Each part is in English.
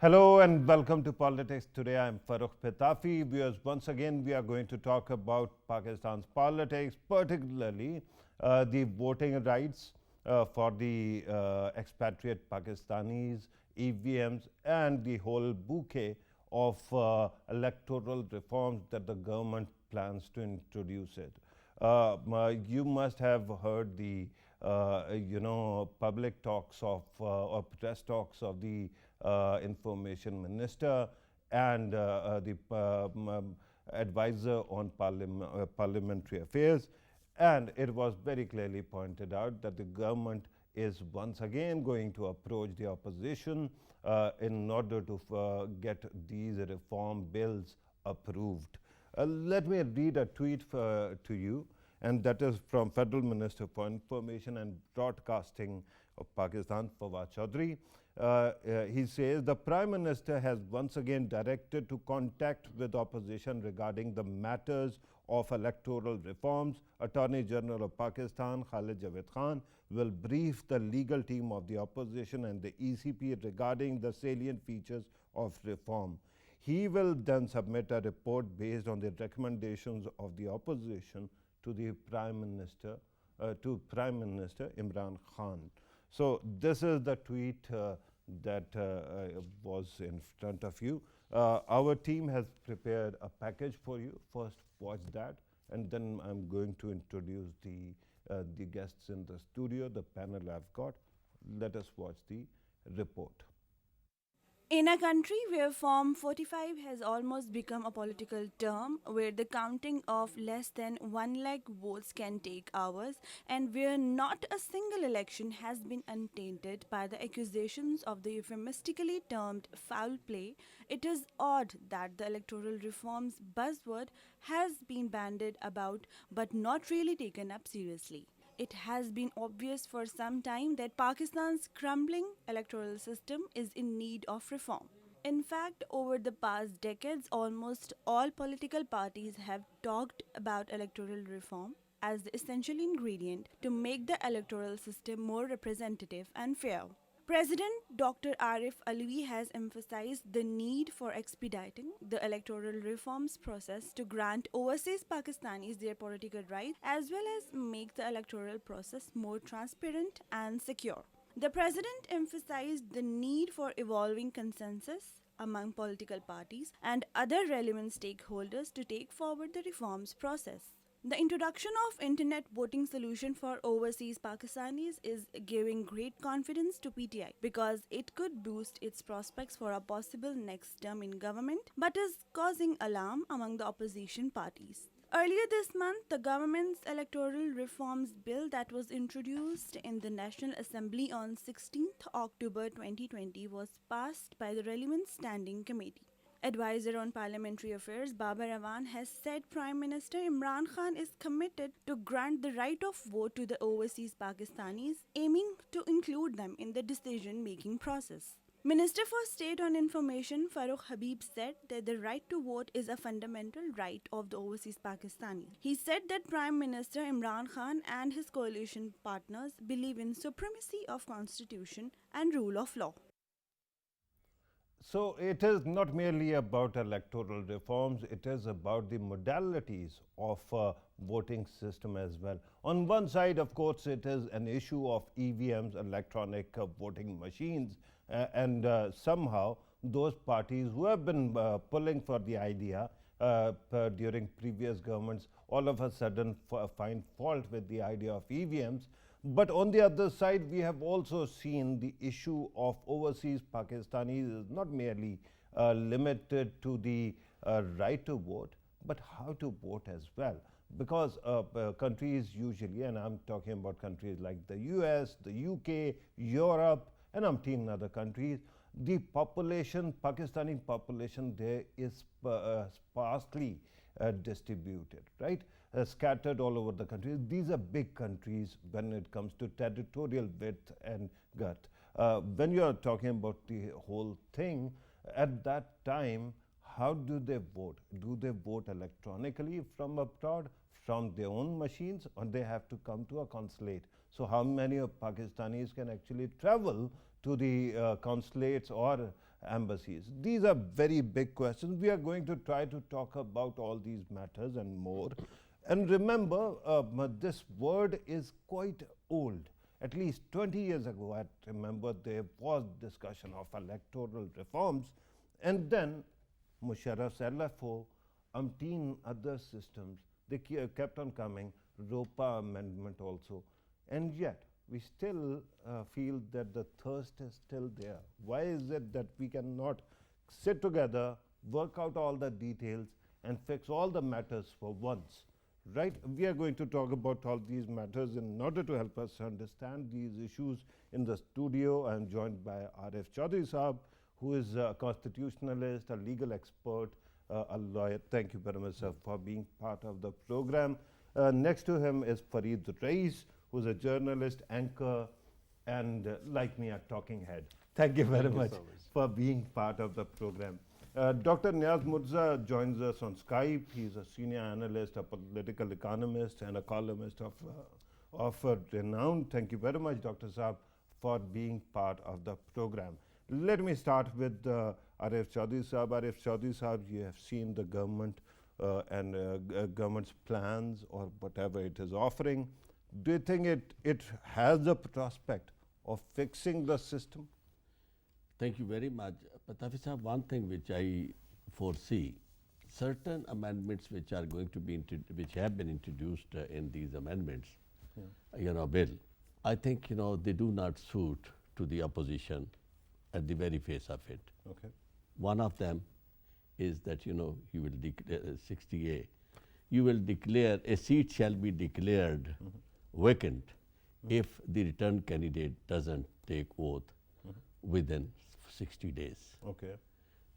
Hello and welcome to Politics. Today I am Farrukh Pitafi. Once again, we are going to talk about Pakistan's politics, particularly the voting rights for the expatriate Pakistanis, EVMs, and the whole bouquet of electoral reforms that the government plans to introduce it. You must have heard the public talks of or press talks of the information minister and the advisor on parliamentary affairs. And it was very clearly pointed out that the government is once again going to approach the opposition in order to get these reform bills approved. Let me read a tweet to you, and that is from Federal Minister for Information and Broadcasting of Pakistan, Fawad Chaudhry. He says the Prime Minister has once again directed to contact with opposition regarding the matters of electoral reforms. Attorney General of Pakistan, Khalid Javed Khan, will brief the legal team of the opposition and the ECP regarding the salient features of reform. He will then submit a report based on the recommendations of the opposition to the Prime Minister, Imran Khan. So this is the tweet that was in front of you. Our team has prepared a package for you. First, watch that, and then I'm going to introduce the guests in the studio, the panel I've got. Let us watch the report. In a country where Form 45 has almost become a political term, where the counting of less than 1 lakh votes can take hours, and where not a single election has been untainted by the accusations of the euphemistically termed foul play, it is odd that the electoral reforms buzzword has been bandied about but not really taken up seriously. It has been obvious for some time that Pakistan's crumbling electoral system is in need of reform. In fact, over the past decades, almost all political parties have talked about electoral reform as the essential ingredient to make the electoral system more representative and fair. President Dr. Arif Alvi has emphasized the need for expediting the electoral reforms process to grant overseas Pakistanis their political rights as well as make the electoral process more transparent and secure. The president emphasized the need for evolving consensus among political parties and other relevant stakeholders to take forward the reforms process. The introduction of internet voting solution for overseas Pakistanis is giving great confidence to PTI because it could boost its prospects for a possible next term in government but is causing alarm among the opposition parties. Earlier this month, the government's electoral reforms bill that was introduced in the National Assembly on 16th October 2020 was passed by the relevant standing committee. Advisor on Parliamentary Affairs Baba Rawan has said Prime Minister Imran Khan is committed to grant the right of vote to the overseas Pakistanis, aiming to include them in the decision making process. Minister for State on Information Farrukh Habib said that the right to vote is a fundamental right of the overseas Pakistani. He said that Prime Minister Imran Khan and his coalition partners believe in supremacy of constitution and rule of law. So it is not merely about electoral reforms, it is about the modalities of voting system as well. On one side, of course, it is an issue of EVMs, electronic voting machines, and somehow those parties who have been pulling for the idea during previous governments all of a sudden find fault with the idea of EVMs. But on the other side, we have also seen the issue of overseas Pakistanis is not merely limited to the right to vote, but how to vote as well. Because countries usually, and I'm talking about countries like the US, the UK, Europe, and umpteen other countries, the population, Pakistani population there is sparsely distributed, right? Scattered all over the country. These are big countries when it comes to territorial width and girth. When you are talking about the whole thing, at that time, how do they vote? Do they vote electronically from abroad, from their own machines, or they have to come to a consulate? So how many of Pakistanis can actually travel to the consulates or embassies. These are very big questions. We are going to try to talk about all these matters and more. And remember, this word is quite old. At least 20 years ago, I remember there was discussion of electoral reforms, and then Musharraf's LFO, umpteen other systems, they kept on coming, ROPA amendment also, and yet we still feel that the thirst is still there. Why is it that we cannot sit together, work out all the details, and fix all the matters for once? Right? We are going to talk about all these matters in order to help us understand these issues. In the studio, I am joined by Arif Chaudhry Saab, who is a constitutionalist, a legal expert, a lawyer. Thank you very much, sir, for being part of the program. Next to him is Fareed Rais, who's a journalist, anchor, and like me, a talking head. Thank you very much for being part of the program. Dr. Niaz Murza joins us on Skype. He's a senior analyst, a political economist, and a columnist of renown. Thank you very much, Dr. Saab, for being part of the program. Let me start with Arif Chaudhry Saab. Arif Chaudhry Saab, you have seen the government and government's plans or whatever it is offering. Do you think it has a prospect of fixing the system? Thank you very much. Pitafi sahab, one thing which I foresee, certain amendments which are going to be which have been introduced in these amendments, bill, I think they do not suit to the opposition at the very face of it. Okay. One of them is that you will declare 60A. You will declare a seat shall be declared vacant if the returned candidate doesn't take oath within 60 days. Okay.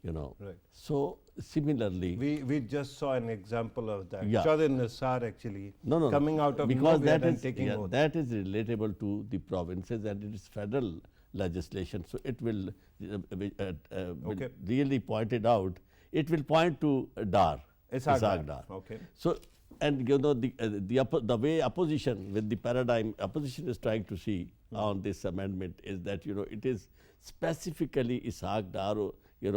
Right. So similarly, we just saw an example of that. Yeah. Chaudhry Nisar actually no, coming out of because nowhere that and is taking oath. that is relatable to the provinces and it is federal legislation. So it will, Okay. really pointed out. It will point to Dar. Ishaq Dar. Okay. So and the way opposition with the paradigm opposition is trying to see on this amendment is that it is specifically Ishaq Dar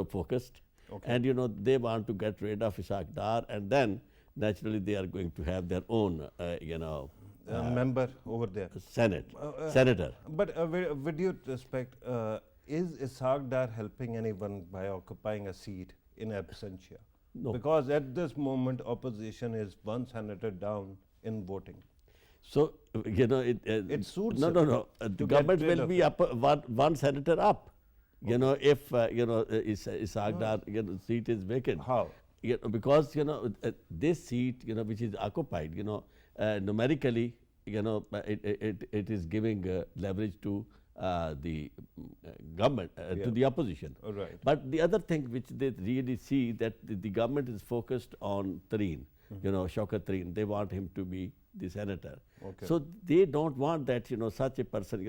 focused, Okay. and they want to get rid of Ishaq Dar, and then naturally they are going to have their own Member over there. senator. But with due respect, is Ishaq Dar helping anyone by occupying a seat in absentia? No. Because at this moment, opposition is one senator down in voting. So it suits no it no no. to The get government rid will of be it. up one senator up. If Ishaq Dar seat is vacant. How? Because this seat which is occupied numerically it is giving leverage to the government to the opposition. Right. But the other thing which they really see that the government is focused on Tareen, Shaukat Tareen. They want him to be the senator. Okay. So they don't want that such a person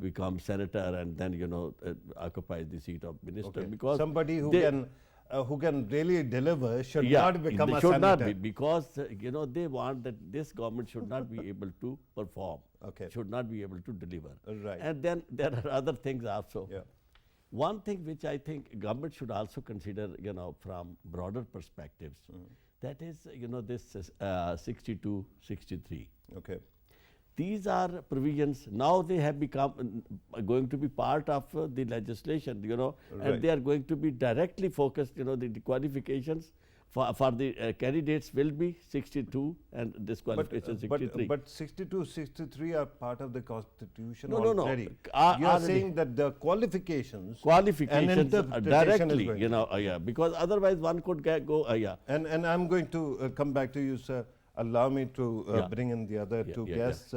become senator and then occupies the seat of minister, Okay. because Somebody who can really deliver should yeah, not become a should senator. not be, because they want that this government should not be able to perform, Okay. should not be able to deliver. Right. And then there are other things also. Yeah. One thing which I think government should also consider, from broader perspectives, that is, this 62, 63. Okay. These are provisions. Now they have become going to be part of the legislation, Right. and they are going to be directly focused. The qualifications for the candidates will be 62 and disqualification 63. But 62, 63 are part of the constitution No, no, no. already. Are You are already- saying that the qualifications Qualifications interpretation is directly, going because otherwise one could go, And I'm going to come back to you, sir. Allow me to Yeah. bring in the other two yeah. guests.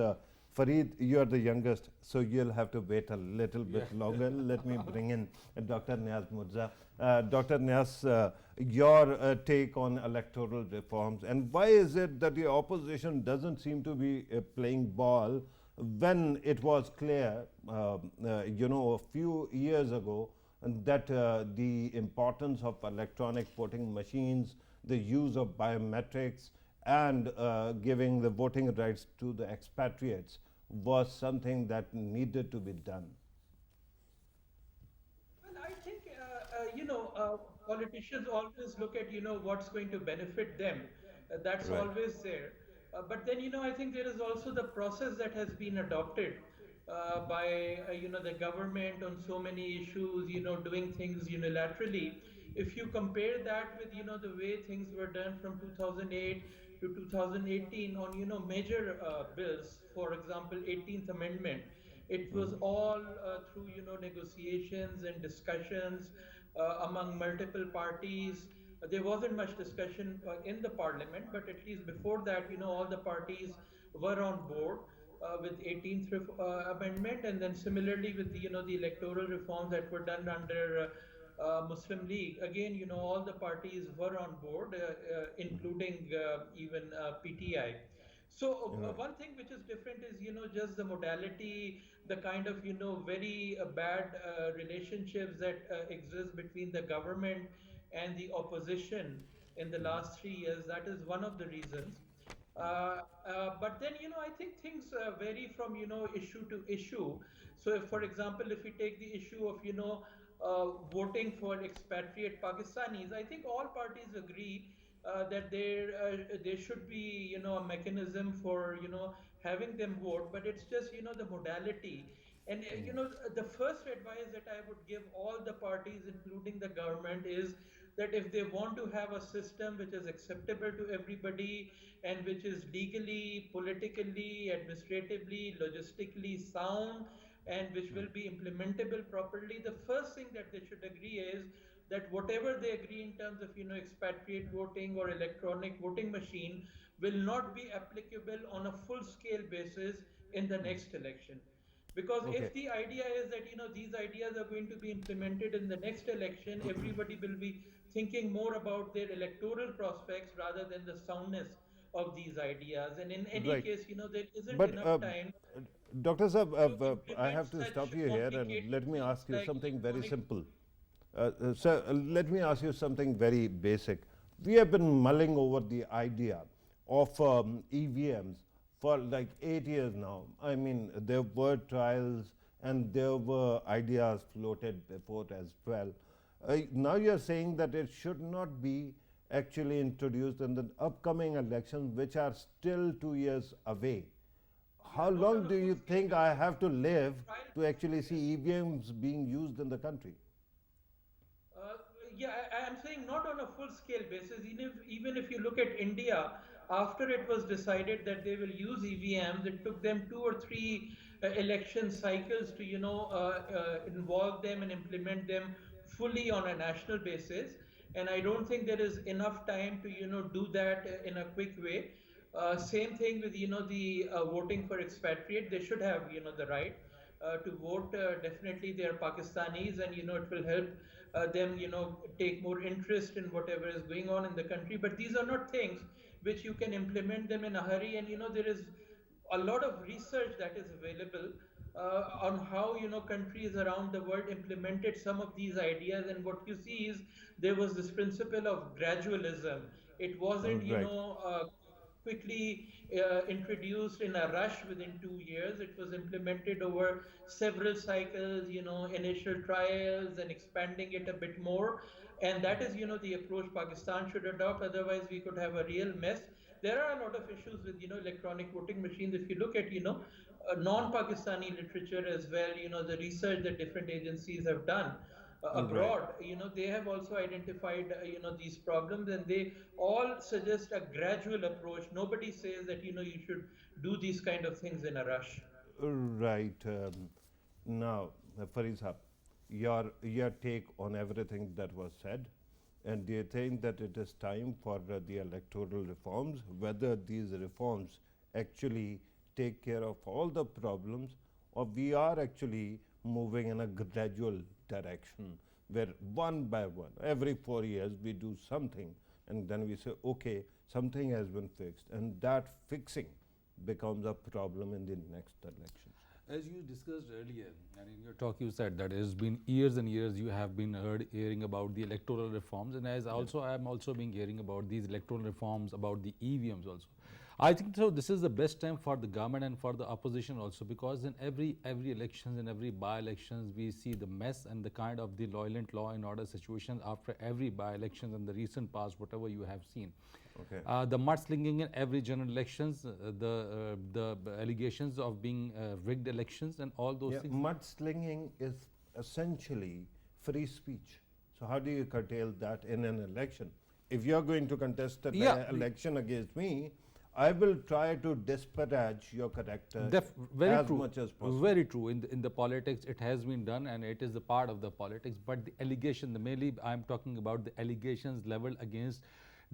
Fareed, you are the youngest, so you'll have to wait a little bit longer. Let me bring in Dr. Niaz Murza. Dr. Niaz, your take on electoral reforms, and why is it that the opposition doesn't seem to be playing ball when it was clear, a few years ago, that the importance of electronic voting machines, the use of biometrics, and giving the voting rights to the expatriates was something that needed to be done? Well, politicians always look at, what's going to benefit them. That's Right. always there. But then, I think there is also the process that has been adopted by, the government on so many issues, doing things unilaterally. If you compare that with, the way things were done from 2008 to 2018 on, major bills, for example, 18th Amendment, it was all through, negotiations and discussions among multiple parties. There wasn't much discussion in the parliament, but at least before that, all the parties were on board with 18th Amendment, and then similarly with the, the electoral reforms that were done under Muslim League. Again, all the parties were on board, including even PTI. So Right. one thing which is different is, just the modality, the kind of, very bad relationships that exist between the government and the opposition in the last 3 years. That is one of the reasons. But then, I think things vary from, issue to issue. So if, for example, if we take the issue of, voting for expatriate Pakistanis, I think all parties agree that there should be, a mechanism for, having them vote, but it's just, the modality. And the first advice that I would give all the parties, including the government, is that if they want to have a system which is acceptable to everybody and which is legally, politically, administratively, logistically sound, and which will be implementable properly, the first thing that they should agree is that whatever they agree in terms of, expatriate voting or electronic voting machine will not be applicable on a full scale basis in the next election. Because Okay. if the idea is that, these ideas are going to be implemented in the next election, everybody will be thinking more about their electoral prospects rather than the soundness of these ideas. And in any Right. case, there isn't But enough time Dr. Saab, to I implement have to such stop you here and complicated let me things ask you like something very electronic. simple. Sir, let me ask you something very basic. We have been mulling over the idea of EVMs for like 8 years now. I mean, there were trials and there were ideas floated before as well. Now you're saying that it should not be actually introduced in the upcoming elections, which are still 2 years away. Yeah, How not long on a do full you scale think I basis. have to live Trial to actually see yes. EVMs being used in the country? Uh, yeah, I am saying not on a full scale basis. Even if you look at India, after it was decided that they will use EVMs, it took them 2 or 3 election cycles to involve them and implement them fully on a national basis. And I don't think there is enough time to do that in a quick way. Same thing with the voting for expatriate. They should have the right to vote. Definitely, they are Pakistanis, and it will help them take more interest in whatever is going on in the country. But these are not things which you can implement them in a hurry. And there is a lot of research that is available on how countries around the world implemented some of these ideas. And what you see is there was this principle of gradualism. It wasn't Right. quickly introduced in a rush within 2 years. It was implemented over several cycles, initial trials and expanding it a bit more. And that is, the approach Pakistan should adopt. Otherwise, we could have a real mess. There are a lot of issues with, electronic voting machines. If you look at, non-Pakistani literature as well, the research that different agencies have done Right. abroad, they have also identified, these problems, and they all suggest a gradual approach. Nobody says that, you should do these kind of things in a rush. Right. Now, Farid Saab, your take on everything that was said, and do you think that it is time for the electoral reforms? Whether these reforms actually take care of all the problems, or we are actually moving in a gradual direction, where one by one, every 4 years, we do something, and then we say, okay, something has been fixed, and that fixing becomes a problem in the next elections. As you discussed earlier, and in your talk you said that it has been years and years you have been hearing about the electoral reforms, and as also I am also being hearing about these electoral reforms, about the EVMs also. I think so. This is the best time for the government and for the opposition also, because in every elections and every by-elections we see the mess and the kind of the violent law and order situation after every by-elections and the recent past, whatever you have seen. Okay. The mudslinging in every general elections, the allegations of being rigged elections and all those things. Mudslinging is essentially free speech. So how do you curtail that in an election? If you're going to contest an election against me, I will try to disparage your character Very as true. much as possible. Very true. In the politics, it has been done, and it is a part of the politics. But the allegation, mainly, I'm talking about the allegations leveled against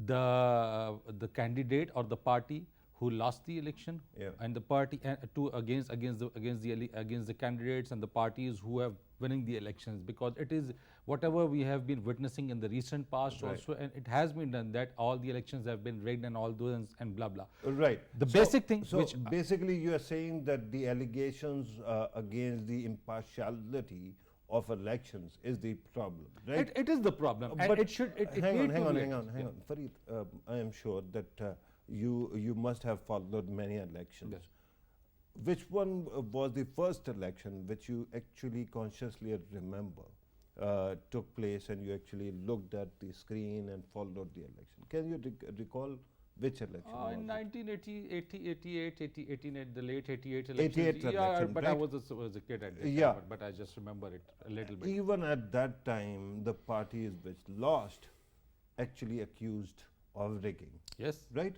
the candidate or the party who lost the election, and the party against the candidates and the parties who have winning the elections, because it is whatever we have been witnessing in the recent past also, and it has been done that all the elections have been rigged and all those and blah blah. Right. The basic thing. So basically, you are saying that the allegations against the impartiality of elections is the problem, right? It is the problem, and But it should. hang on. Fareed, I am sure that you must have followed many elections. Yes. Which one was the first election which you actually consciously remember took place and you actually looked at the screen and followed the election? Can you recall which election? In 1988, the late 88 elections. 88 election, but right? I was a kid at that Yeah. time, but I just remember it a little bit. Even at that time, the parties which lost actually accused of rigging, Yes. right?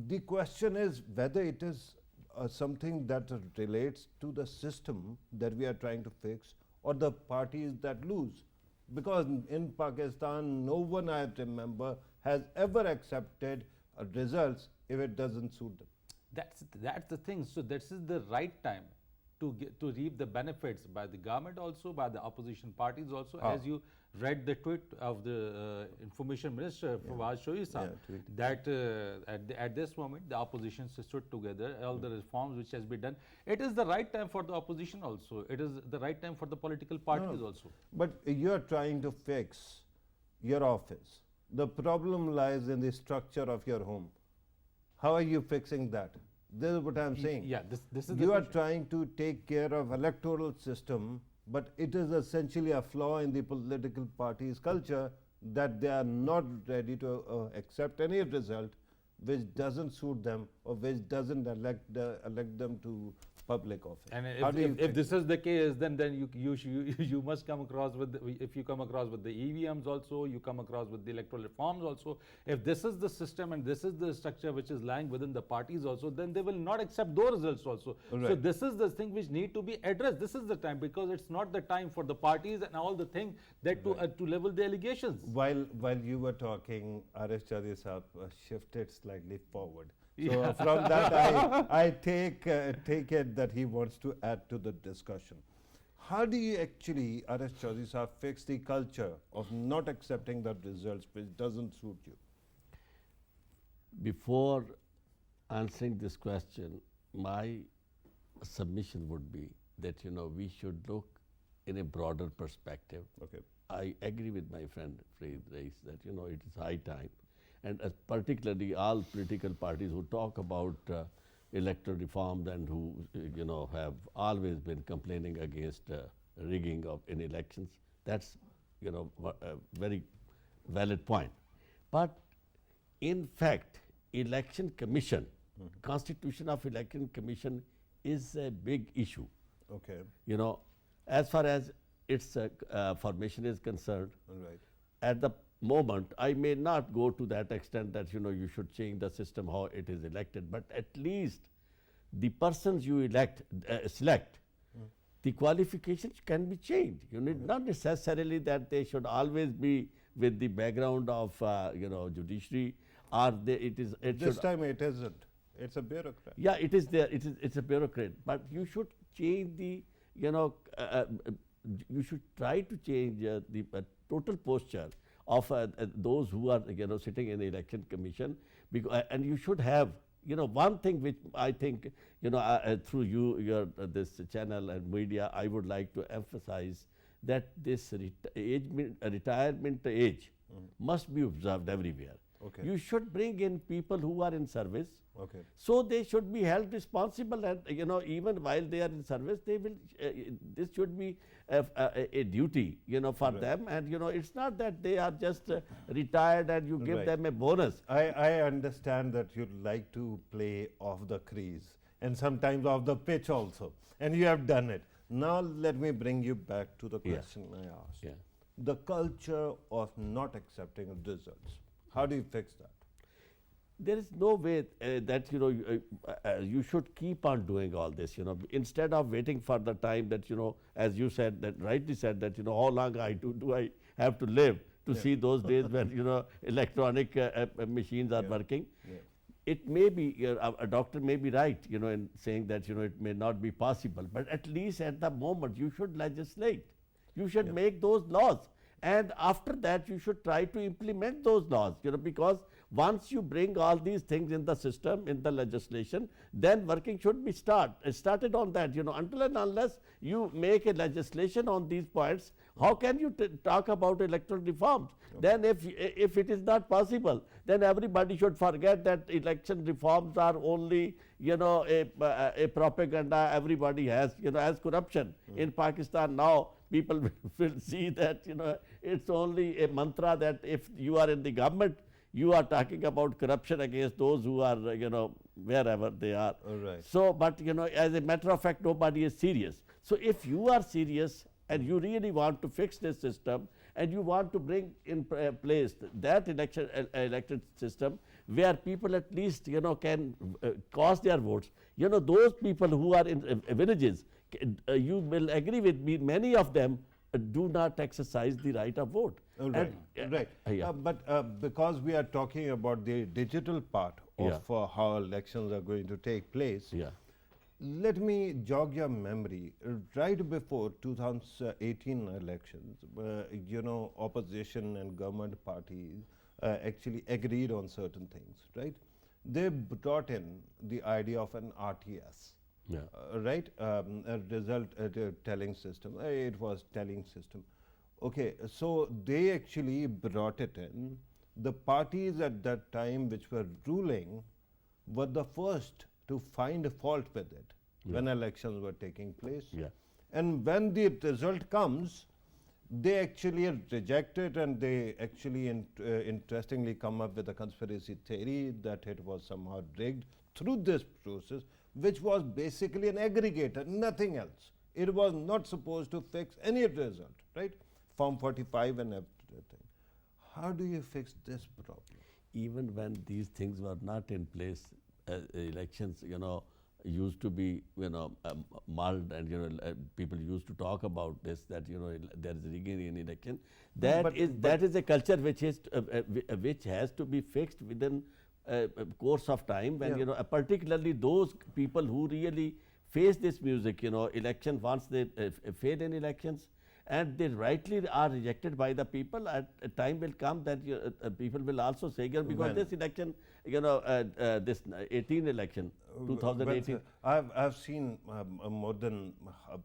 The question is whether it is something that relates to the system that we are trying to fix or the parties that lose. Because in Pakistan, no one I remember has ever accepted results if it doesn't suit them. That's the thing. So this is the right time to reap the benefits by the government also, by the opposition parties also. As you read the tweet of the information minister Fawaz Shoaib that at this moment the opposition stood together, all the reforms which has been done. It is the right time for the opposition also. It is the right time for the political parties also. But you are trying to fix your office. The problem lies in the structure of your home. How are you fixing that? This is what I'm saying. Yeah, this is you are trying to take care of electoral system, but it is essentially a flaw in the political party's culture that they are not ready to accept any result which doesn't suit them or which doesn't elect them to public office. And if this is the case, then you must come across with if you come across with the EVMs also, you come across with the electoral reforms also. If this is the system and this is the structure which is lying within the parties also, then they will not accept those results also. Right. So this is the thing which need to be addressed. This is the time, because it's not the time for the parties and all the thing that to level the allegations. While you were talking, Arish Chaudhry Sahab shifted slightly forward. So from that, I take it that he wants to add to the discussion. How do you actually, Arish Chaudhry Sahab, fix the culture of not accepting the results which doesn't suit you? Before answering this question, my submission would be that we should look in a broader perspective. Okay. I agree with my friend Fareed Rais that it is high time, and particularly all political parties who talk about electoral reforms and who have always been complaining against rigging of in elections. That's a very valid point. But in fact, election commission, constitution of election commission is a big issue. Okay. As far as its formation is concerned, Right. at the moment, I may not go to that extent that you should change the system how it is elected, but at least the persons you select, the qualifications can be changed. You need not necessarily that they should always be with the background of judiciary, or This time it isn't. It's a bureaucrat. Yeah, it is there. It's a bureaucrat, but you should change the you should try to change the total posture of those who are sitting in the election commission, and you should have one thing which I think through your this channel and media I would like to emphasize, that this retirement age must be observed everywhere. Okay. You should bring in people who are in service. Okay. So they should be held responsible, and even while they are in service, they will. This should be a duty, for Right. them. And it's not that they are just retired and you give Right. them a bonus. I understand that you like to play off the crease and sometimes off the pitch also, and you have done it. Now let me bring you back to the Yeah. question I asked. Yeah. The culture of not accepting results. How do you fix that? There is no way that you should keep on doing all this. Instead of waiting for the time that as you said, that rightly said, that how long do I have to live to see those days when electronic machines are Yeah. working. Yeah. It may be a doctor may be right in saying that it may not be possible, but at least at the moment you should legislate. You should make those laws, and after that you should try to implement those laws, because once you bring all these things in the system, in the legislation, then working should be started on that. Until and unless you make a legislation on these points, how can you talk about electoral reforms? Then if it is not possible, then everybody should forget that election reforms are only a propaganda everybody has. As corruption in Pakistan now, people will see that it's only a mantra that if you are in the government, you are talking about corruption against those who are wherever they are. All right. So, but as a matter of fact, nobody is serious. So if you are serious and you really want to fix this system, and you want to bring in place that elected system where people at least can cast their votes, those people who are in villages, you will agree with me, many of them do not exercise the right of vote. Right, right. Yeah. But because we are talking about the digital part of Yeah. how elections are going to take place, Yeah. let me jog your memory. Right before 2018 elections, opposition and government parties actually agreed on certain things, right? They brought in the idea of an RTS. Yeah. Right, a result telling system. It was telling system. Okay, so they actually brought it in. The parties at that time which were ruling were the first to find fault with it when elections were taking place. Yeah. And when the result comes, they actually reject it, and they actually interestingly come up with a conspiracy theory that it was somehow rigged through this process, which was basically an aggregator, nothing else. It was not supposed to fix any result, right? Form 45 and everything. How do you fix this problem? Even when these things were not in place, elections, used to be, mulled, and people used to talk about this, that there is rigging in election. That is a culture which has to be fixed within a course of time. When particularly those people who really face this music, election, once they fail in elections, and they rightly are rejected by the people, at a time will come that people will also say, because When? this election, this 18 election, 2018. I've seen more than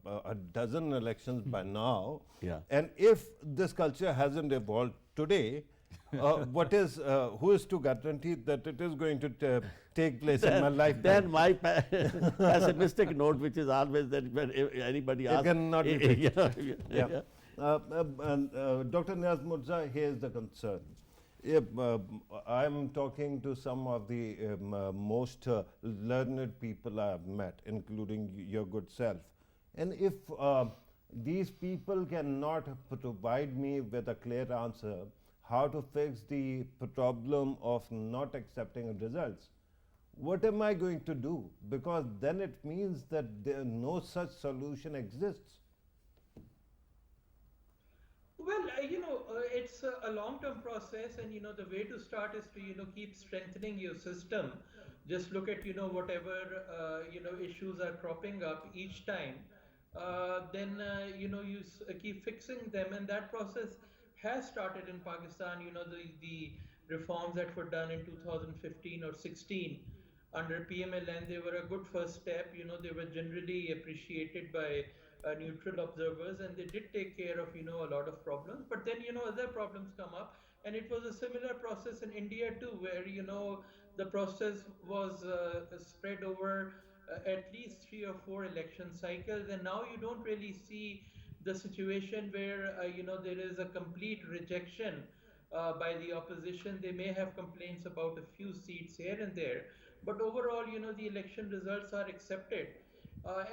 a dozen elections by now. Yeah. And if this culture hasn't evolved today, who is to guarantee that it is going to take place in my lifetime? Then my pessimistic note, which is always that when anybody asks, cannot be fixed. yeah. Dr. Niaz Mirza, here's the concern. I'm talking to some of the most learned people I've met, including your good self. And if these people cannot provide me with a clear answer how to fix the problem of not accepting results, what am I going to do? Because then it means that no such solution exists. Well, it's a long-term process, and the way to start is to keep strengthening your system. Just look at whatever issues are cropping up each time. Then you keep fixing them, and that process has started in Pakistan. The reforms that were done in 2015 or 16 under PMLN, they were a good first step. They were generally appreciated by neutral observers, and they did take care of a lot of problems. But then other problems come up, and it was a similar process in India too, where the process was spread over at least 3 or 4 election cycles, and now you don't really see the situation where there is a complete rejection by the opposition. They may have complaints about a few seats here and there, but overall, the election results are accepted.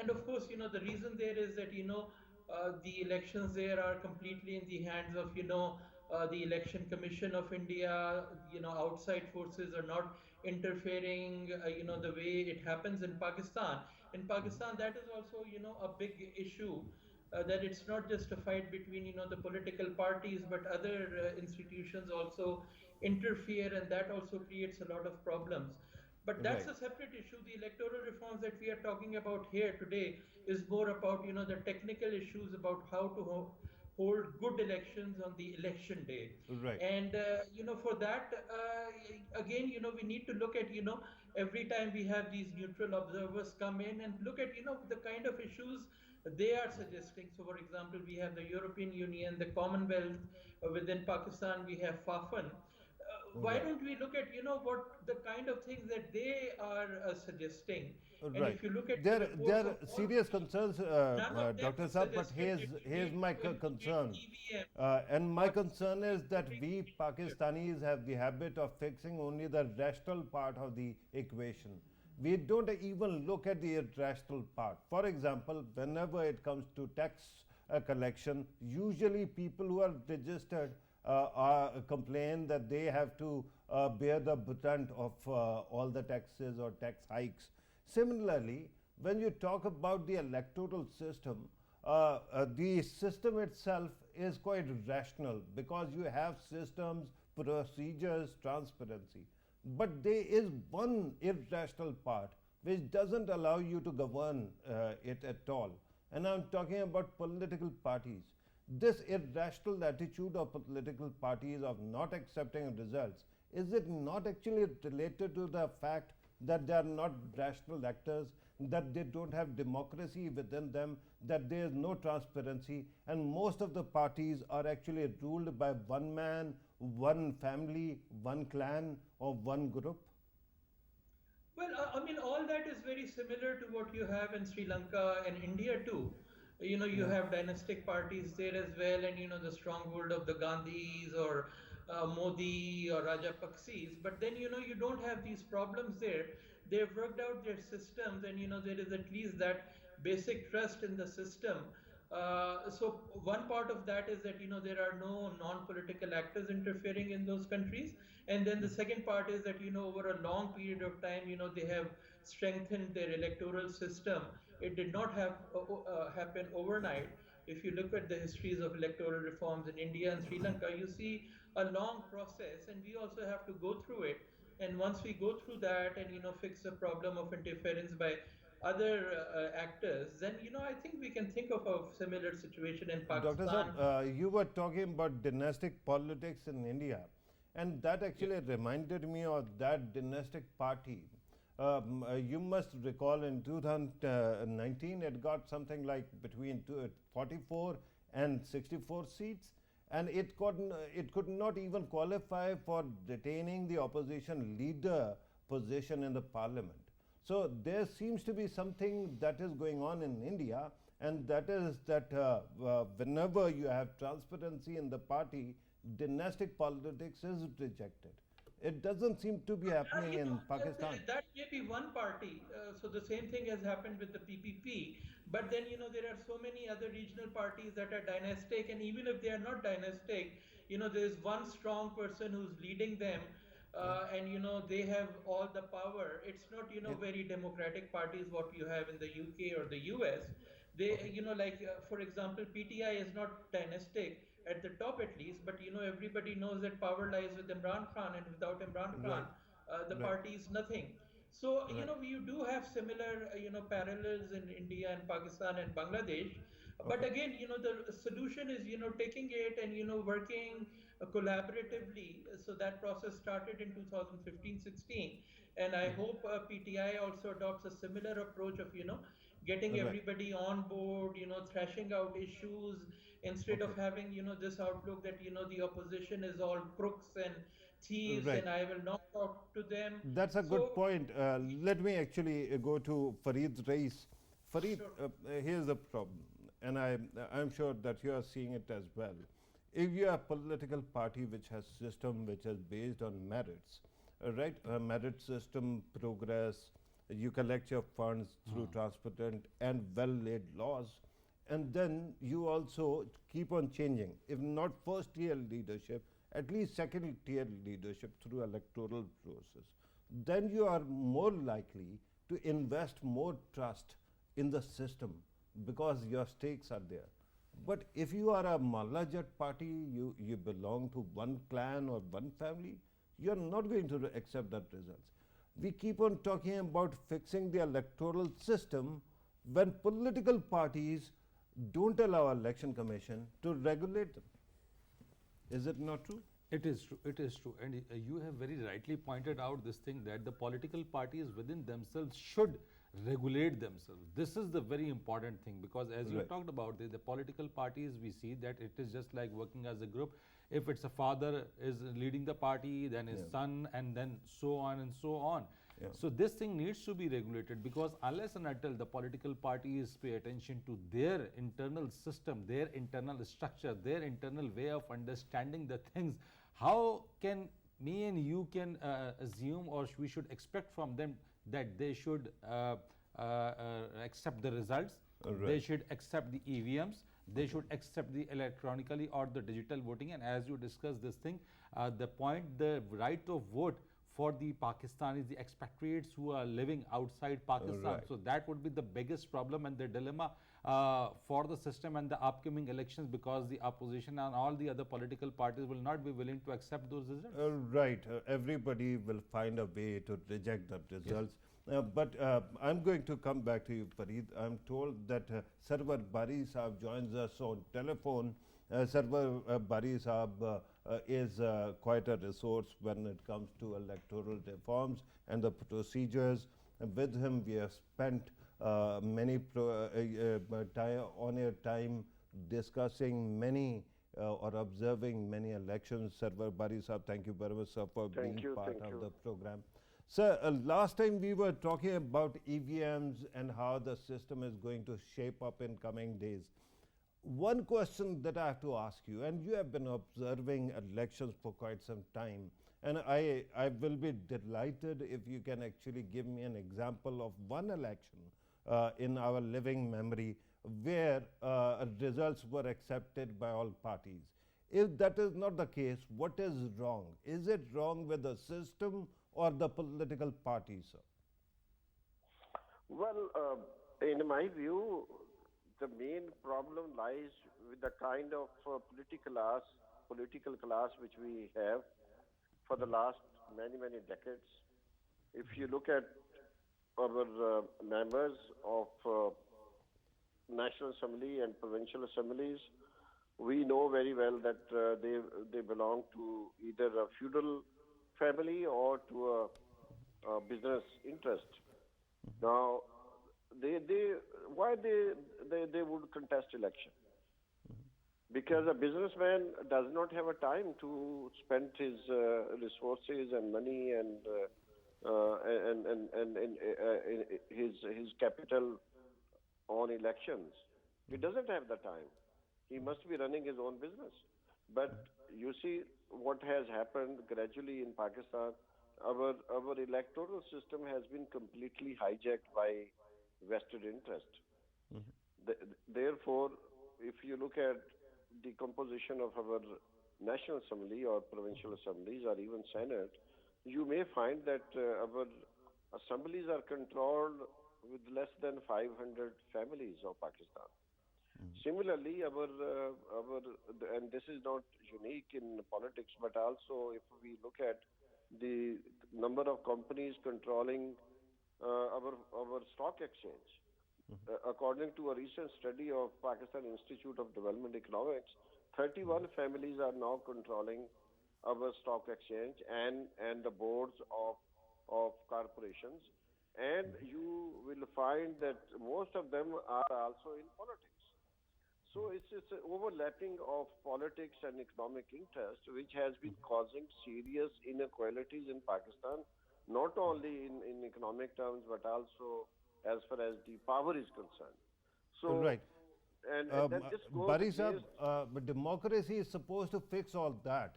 And of course, the reason there is that the elections there are completely in the hands of the Election Commission of India. Outside forces are not interfering. The way it happens in Pakistan. In Pakistan, that is also a big issue. That it's not just a fight between the political parties, but other institutions also interfere, and that also creates a lot of problems. But that's Right. a separate issue. The electoral reforms that we are talking about here today is more about the technical issues about how to hold good elections on the election day. Right. And for that, again, we need to look at every time we have these neutral observers come in and look at the kind of issues they are suggesting. So, for example, we have the European Union, the Commonwealth. Within Pakistan, we have FAFN. Why Right. don't we look at what the kind of things that they are suggesting? And Right. if you look at the There reports of are all serious these, concerns, none of them Dr. have Saab, but suggested that you here's need my to implement concern. EVM And my or concern is that voting we procedures. Pakistanis have the habit of fixing only the rational part of the equation. We don't even look at the irrational part. For example, whenever it comes to tax collection, usually people who are registered complain that they have to bear the brunt of all the taxes or tax hikes. Similarly, when you talk about the electoral system, the system itself is quite rational because you have systems, procedures, transparency. But there is one irrational part which doesn't allow you to govern it at all. And I'm talking about political parties. This irrational attitude of political parties of not accepting results, is it not actually related to the fact that they are not rational actors, that they don't have democracy within them, that there is no transparency, and most of the parties are actually ruled by one man, one family, one clan, or one group? Well, I mean, all that is very similar to what you have in Sri Lanka and India too. You Yeah. have dynastic parties there as well, and the stronghold of the Gandhis or Modi or Rajapakses. But then you don't have these problems there. They've worked out their systems, and there is at least that basic trust in the system. So one part of that is that there are no non-political actors interfering in those countries, and then the second part is that over a long period of time they have strengthened their electoral system. It did not have happen overnight. If you look at the histories of electoral reforms in India and Sri Lanka, you see a long process, and we also have to go through it. And once we go through that and fix the problem of interference by other actors, then I think we can think of a similar situation in Dr. Pakistan. Saab, you were talking about dynastic politics in India, and that Yeah. actually reminded me of that dynastic party. You must recall in 2019 it got something like between 44 and 64 seats, and it could not even qualify for retaining the opposition leader position in the parliament. So there seems to be something that is going on in India, and that is that whenever you have transparency in the party, dynastic politics is rejected. It doesn't seem to be happening in Pakistan. That may be one party. So the same thing has happened with the PPP. But then, there are so many other regional parties that are dynastic. And even if they are not dynastic, there's one strong person who's leading them. Yeah. And, they have all the power. It's not, Yeah. very democratic parties what you have in the UK or the US. They, Okay. like, for example, PTI is not dynastic at the top at least, but everybody knows that power lies with Imran Khan, and without Imran Khan, Right. the Right. party is nothing. So Right. we do have similar parallels in India and Pakistan and Bangladesh. But Okay. again, the solution is taking it and working collaboratively. So that process started in 2015-16, and I hope PTI also adopts a similar approach of getting Right. everybody on board, thrashing out issues instead Okay. of having, this outlook that, the opposition is all crooks and thieves Right. and I will not talk to them. That's a good So, point. Let me actually go to Fareed's race. Fareed, sure. here's the problem, and I'm sure that you are seeing it as well. If you are a political party which has system which is based on merits, right? A merit system, progress, you collect your funds through transparent and well-laid laws, and then you also keep on changing, if not first tier leadership, at least second tier leadership through electoral process. Then you are more likely to invest more trust in the system because your stakes are there. But if you are a Malajat party, you belong to one clan or one family, you're not going to accept that results. We keep on talking about fixing the electoral system when political parties don't allow election commission to regulate them. Is it not true? It is true. It is true. And you have very rightly pointed out this thing that the political parties within themselves should regulate themselves. This is the very important thing because, as you Right. talked about, the political parties, we see that it is just like working as a group. If it's a father is leading the party, then his Yeah. son, and then so on and so on. Yeah. So this thing needs to be regulated because unless and until the political parties pay attention to their internal system, their internal structure, their internal way of understanding the things, how can me and you can assume or we should expect from them that they should accept the results, they Right. should accept the EVMs, they should accept the electronically or the digital voting. And as you discussed this thing, the right of vote for the Pakistanis, the expatriates who are living outside Pakistan. Right. So that would be the biggest problem and the dilemma for the system and the upcoming elections because the opposition and all the other political parties will not be willing to accept those results. Right. Everybody will find a way to reject the results. But I'm going to come back to you, Fareed. I'm told that Sarwar Bari Saab joins us on telephone. Sarwar Bari Saab is quite a resource when it comes to electoral reforms and the procedures. With him, we have spent many on-air time discussing many or observing many elections. Sarwar Bari Saab, thank you very much, sir, for being part of the program. Sir, last time we were talking about EVMs and how the system is going to shape up in coming days. One question that I have to ask you, and you have been observing elections for quite some time, and I will be delighted if you can actually give me an example of one election in our living memory where results were accepted by all parties. If that is not the case, what is wrong? Is it wrong with the system or the political parties, sir? Well, in my view, the main problem lies with the kind of political class which we have for the last many decades. If you look at our members of National Assembly and provincial assemblies, we know very well that they belong to either a feudal family or to a business interest. Now, why they would contest election? Because a businessman does not have a time to spend his resources and money and his capital on elections. He doesn't have the time. He must be running his own business. But you see what has happened gradually in Pakistan. Our electoral system has been completely hijacked by vested interest. Therefore, if you look at the composition of our National Assembly or provincial assemblies or even Senate, you may find that our assemblies are controlled with less than 500 families of Pakistan. Similarly, and this is not unique in politics, but also if we look at the number of companies controlling our stock exchange. According to a recent study of Pakistan Institute of Development Economics, 31 families are now controlling our stock exchange and the boards of corporations. and you will find that most of them are also in politics. So it's an overlapping of politics and economic interest, which has been causing serious inequalities in Pakistan, not only in economic terms, but also as far as the power is concerned. So, Right. and then this goes Bari Sahib, against. but democracy is supposed to fix all that,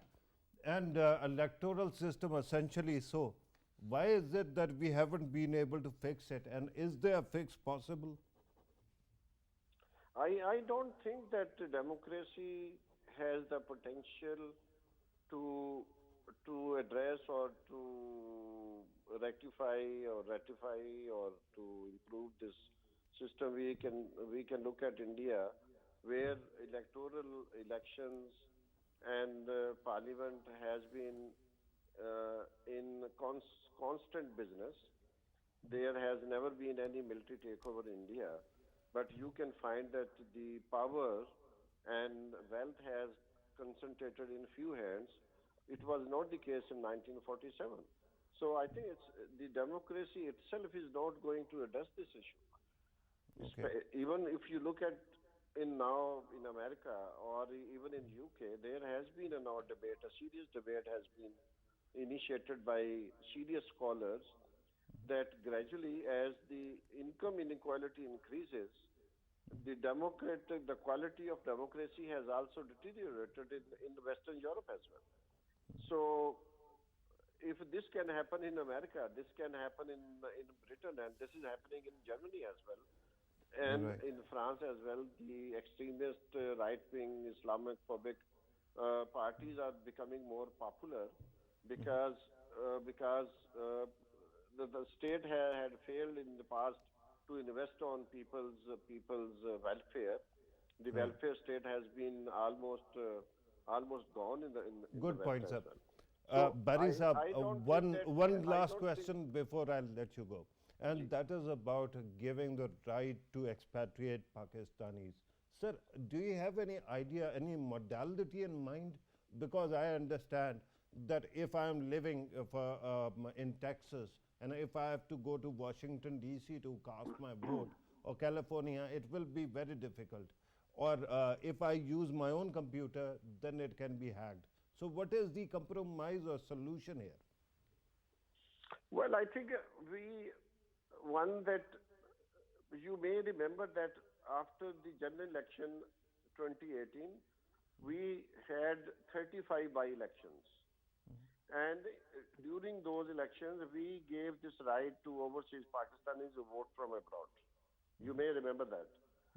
and electoral system essentially so. Why is it that we haven't been able to fix it, and is there a fix possible? I don't think that democracy has the potential to address or to rectify or ratify or to improve this system. We can look at India, where electoral elections and parliament has been in constant business. There has never been any military takeover in India, but you can find that the power and wealth has concentrated in few hands. It was not the case in 1947. So I think the democracy itself is not going to address this issue. Okay. Even if you look at in now in America or even in UK, there has been a now debate, a serious debate has been initiated by serious scholars that gradually as the income inequality increases, the quality of democracy has also deteriorated in Western Europe as well. So if this can happen in America, this can happen in Britain, and this is happening in Germany as well, and Right. in France as well. The extremist right-wing Islamophobic parties are becoming more popular because the state had failed in the past to invest on people's welfare. The Right. welfare state has been almost gone in the Good West point, as sir. well. So Bari Sahib, I don't think one that one I last don't think. question before I let you go, and Ji. that is about giving the right to expatriate Pakistanis. Sir, do you have any idea, any modality in mind? Because I understand that if I am living in Texas and if I have to go to Washington D.C. to cast my vote or California, it will be very difficult. Or if I use my own computer, then it can be hacked. So, what is the compromise or solution here? Well, I think one that you may remember that after the general election 2018, we had 35 by-elections. And during those elections, we gave this right to overseas Pakistanis to vote from abroad. You may remember that.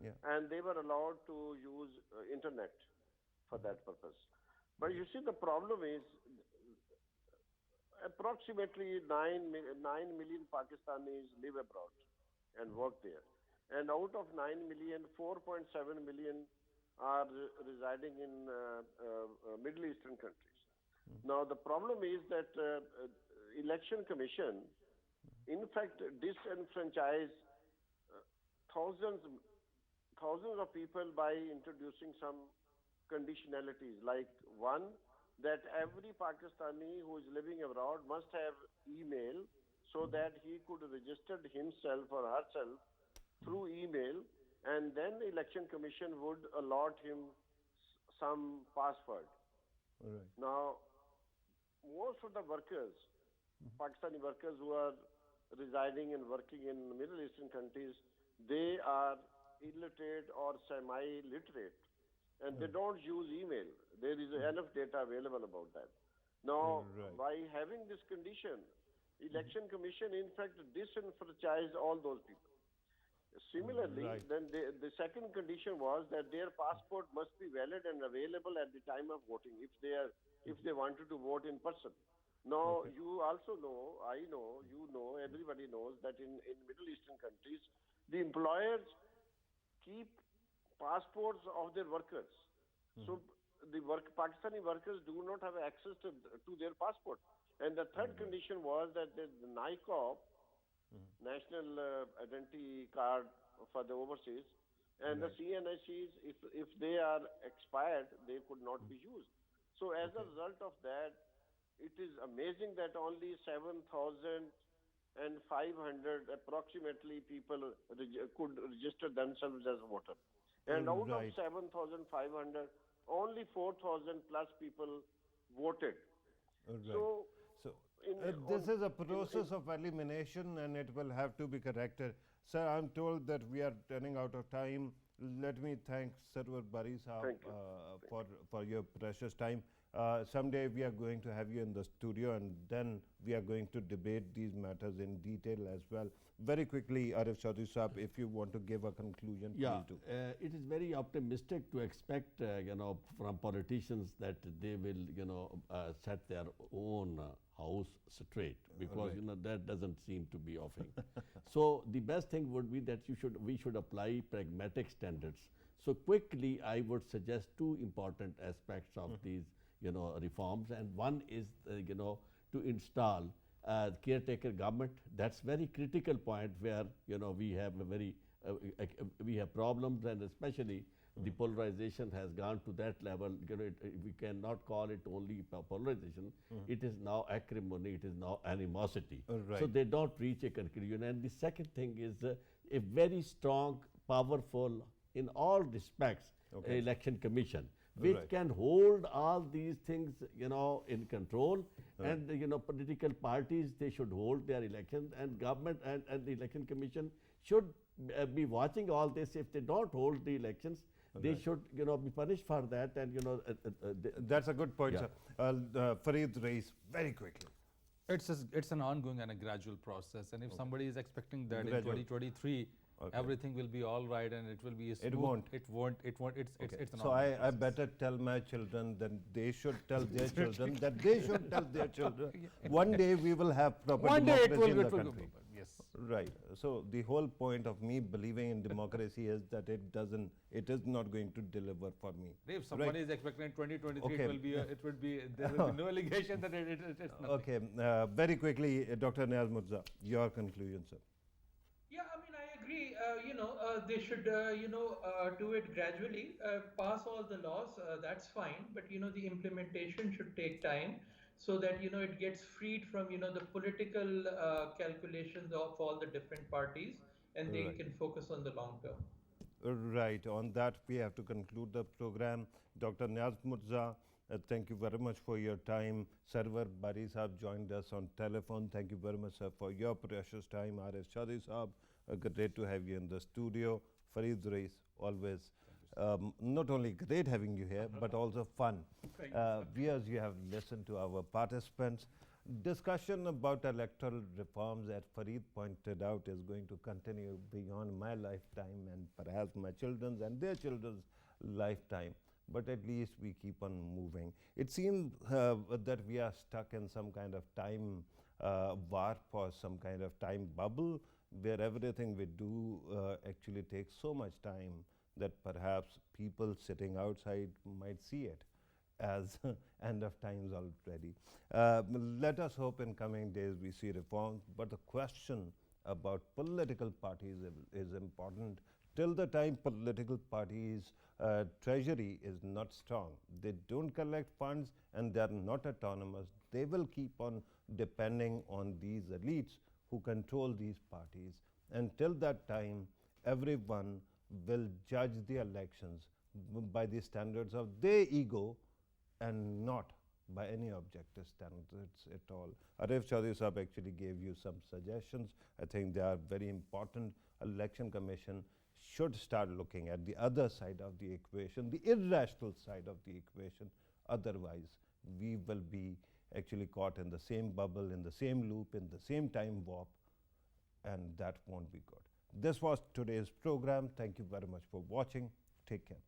Yeah. And they were allowed to use internet for that purpose. But you see, the problem is approximately 9 million Pakistanis live abroad and work there. And out of 9 million, 4.7 million are residing in Middle Eastern countries. Now, the problem is that Election Commission, in fact, disenfranchise thousands of people by introducing some conditionalities. Like one, that every Pakistani who is living abroad must have email so that he could register himself or herself through email, and then the Election Commission would allot him some password. Right. Now, most of the workers, Pakistani workers who are residing and working in Middle Eastern countries, they are illiterate or semi-literate, and they don't use email. There is enough data available about that. Now, Right. by having this condition, Election Commission in fact disenfranchised all those people. Similarly, Right. then the second condition was that their passport must be valid and available at the time of voting if they wanted to vote in person. Now, Okay. you also know, I know, you know, everybody knows that in Middle Eastern countries, the employers keep passports of their workers. So the Pakistani workers do not have access to their passport. And the third condition was that the NICOP, National Identity Card for the overseas, and the CNICs, if they are expired, they could not be used. So as a result of that, it is amazing that only 7,000 and 500 approximately people could register themselves as voter. And out of Right. 7,500, only 4,000 plus people voted. Right. So, So in this on is a in process of elimination and it will have to be corrected. Sir, I'm told that we are running out of time. Let me thank Sarwar Bari Saab thank you. for your precious time. Someday we are going to have you in the studio and then we are going to debate these matters in detail as well. Very quickly, Arif Chaudhry Saab, if you want to give a conclusion, Yeah, please do. it is very optimistic to expect, from politicians that they will, set their own house straight because, Right. that doesn't seem to be offering. So the best thing would be that we should apply pragmatic standards. So quickly, I would suggest two important aspects of these, reforms, and one is, to install caretaker government. That's very critical point where we have a very we have problems, and especially the polarization has gone to that level. We cannot call it only polarization. It is now acrimony. It is now animosity. So Right. they don't reach a conclusion. And the second thing is a very strong, powerful, in all respects, Okay. election commission, which Right. can hold all these things, in control. And political parties, they should hold their elections, and government and the election commission should be watching all this. If they don't hold the elections, they Right. should be punished for that. And That's a good point, Yeah. sir. Fareed Reis, very quickly. It's an ongoing and a gradual process. And if somebody is expecting that in Gradual. 2023 Okay. everything will be all right and it will be smooth, won't. It won't. It's an So ongoing I process. better tell my children that they should tell their children that they should tell their children. One day we will have proper One day it democracy will, in it the will country. go. Yes. Right. So the whole point of me believing in democracy is that it is not going to deliver for me. If somebody is expecting in 2023, Okay. there will be no allegation that it's nothing. Okay. Very quickly, Dr. Niaz Murza, your conclusion, sir. Yeah, I mean, I agree. They should, do it gradually, pass all the laws. That's fine, but the implementation should take time so that it gets freed from the political calculations of all the different parties, and they Right. can focus on the long term. Right. On that, we have to conclude the program. Dr. Niaz Murza, thank you very much for your time. Sarwar Bari Saab joined us on telephone. Thank you very much, sir, for your precious time. Arif Chaudhry Saab, great to have you in the studio. Fareed Reis, always not only great having you here, but also fun. Thank you. Viewers, you have listened to our participants. Discussion about electoral reforms, as Fareed pointed out, is going to continue beyond my lifetime and perhaps my children's and their children's lifetime. But at least we keep on moving. It seems that we are stuck in some kind of time warp or some kind of time bubble where everything we do actually takes so much time that perhaps people sitting outside might see it as end of times already. Let us hope in coming days we see reforms, but the question about political parties is important. Till the time political parties' treasury is not strong, they don't collect funds and they are not autonomous, they will keep on depending on these elites who control these parties. Until that time, everyone will judge the elections by the standards of their ego and not by any objective standards at all. Arif Chaudhry Saab actually gave you some suggestions. I think they are very important. Election Commission should start looking at the other side of the equation, the irrational side of the equation. Otherwise, we will be actually caught in the same bubble, in the same loop, in the same time warp, and that won't be good. This was today's program. Thank you very much for watching. Take care.